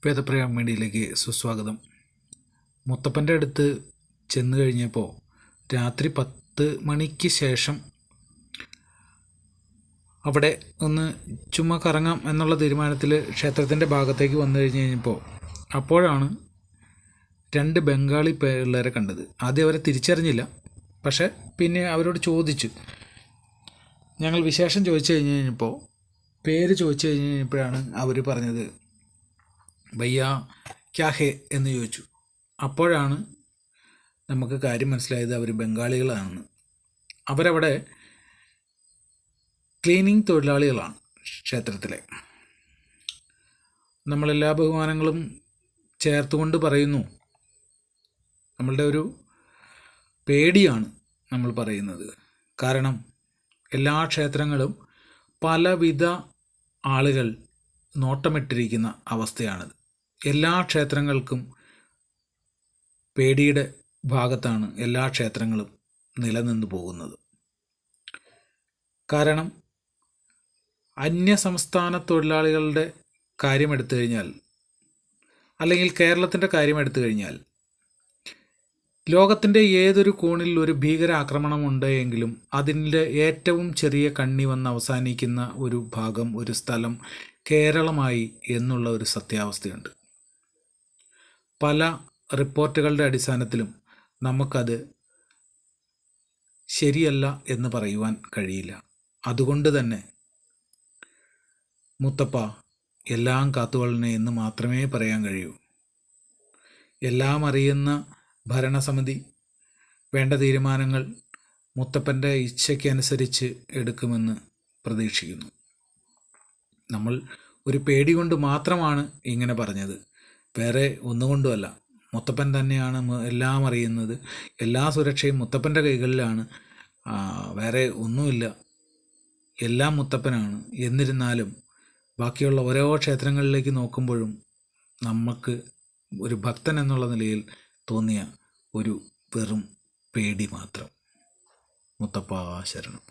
വേദപ്രയ മീഡിയയിലേക്ക് സുസ്വാഗതം. മുത്തപ്പൻ്റെ അടുത്ത് ചെന്ന് കഴിഞ്ഞപ്പോൾ രാത്രി 10 മണിക്ക് ശേഷം അവിടെ ഒന്ന് ചുമ്മാ കറങ്ങാം എന്നുള്ള തീരുമാനത്തിൽ ക്ഷേത്രത്തിൻ്റെ ഭാഗത്തേക്ക് വന്നു കഴിഞ്ഞപ്പോൾ അപ്പോഴാണ് 2 ബംഗാളി പിള്ളേരെ കണ്ടത്. ആദ്യം അവരെ തിരിച്ചറിഞ്ഞില്ല, പക്ഷേ പിന്നെ അവരോട് ചോദിച്ചു. ഞങ്ങൾ വിശേഷം ചോദിച്ചു കഴിഞ്ഞപ്പോൾ പേര് ചോദിച്ചു കഴിഞ്ഞപ്പോഴാണ് അവർ പറഞ്ഞത് ഭയ്യ ക്യാ ഹേ എന്ന് ചോദിച്ചു. അപ്പോഴാണ് നമുക്ക് കാര്യം മനസ്സിലായത് അവർ ബംഗാളികളാണ്. അവരവിടെ ക്ലീനിങ് തൊഴിലാളികളാണ്. ക്ഷേത്രത്തിലെ നമ്മളെല്ലാ ബഹുമാനങ്ങളും ചേർത്തുകൊണ്ട് പറയുന്നു. നമ്മളുടെ ഒരു പേടിയാണ് നമ്മൾ പറയുന്നത്. കാരണം എല്ലാ ക്ഷേത്രങ്ങളും പലവിധ ആളുകൾ നോട്ടമിട്ടിരിക്കുന്ന അവസ്ഥയാണിത്. എല്ലാ ക്ഷേത്രങ്ങൾക്കും പേടിയുടെ ഭാഗത്താണ് എല്ലാ ക്ഷേത്രങ്ങളും നിലനിന്ന് പോകുന്നത്. കാരണം അന്യസംസ്ഥാന തൊഴിലാളികളുടെ കാര്യമെടുത്തു കഴിഞ്ഞാൽ, അല്ലെങ്കിൽ കേരളത്തിൻ്റെ കാര്യമെടുത്തു കഴിഞ്ഞാൽ, ലോകത്തിൻ്റെ ഏതൊരു കോണിൽ ഒരു ഭീകരാക്രമണം ഉണ്ടെങ്കിലും അതിൻ്റെ ഏറ്റവും ചെറിയ കണ്ണി വന്ന് അവസാനിക്കുന്ന ഒരു ഭാഗം, ഒരു സ്ഥലം കേരളമായി എന്നുള്ള ഒരു സത്യാവസ്ഥയുണ്ട്. പല റിപ്പോർട്ടുകളുടെ അടിസ്ഥാനത്തിലും നമുക്കത് ശരിയല്ല എന്ന് പറയുവാൻ കഴിയില്ല. അതുകൊണ്ട് തന്നെ മുത്തപ്പ എല്ലാം കാത്തുകൊള്ളണേ എന്ന് മാത്രമേ പറയാൻ കഴിയൂ. എല്ലാം അറിയുന്ന ഭരണസമിതി വേണ്ട തീരുമാനങ്ങൾ മുത്തപ്പൻ്റെ ഇച്ഛയ്ക്കനുസരിച്ച് എടുക്കുമെന്ന് പ്രതീക്ഷിക്കുന്നു. നമ്മൾ ഒരു പേടി കൊണ്ട് മാത്രമാണ് ഇങ്ങനെ പറഞ്ഞത്, വേറെ ഒന്നുകൊണ്ടുമല്ല. മുത്തപ്പൻ തന്നെയാണ് എല്ലാം അറിയുന്നത്. എല്ലാ സുരക്ഷയും മുത്തപ്പൻ്റെ കൈകളിലാണ്. വേറെ ഒന്നുമില്ല, എല്ലാം മുത്തപ്പനാണ്. എന്നിരുന്നാലും ബാക്കിയുള്ള ഓരോ ക്ഷേത്രങ്ങളിലേക്ക് നോക്കുമ്പോഴും നമുക്ക് ഒരു ഭക്തൻ എന്നുള്ള നിലയിൽ തോന്നിയ ഒരു വെറും പേടി മാത്രം. മുത്തപ്പ ശരണം.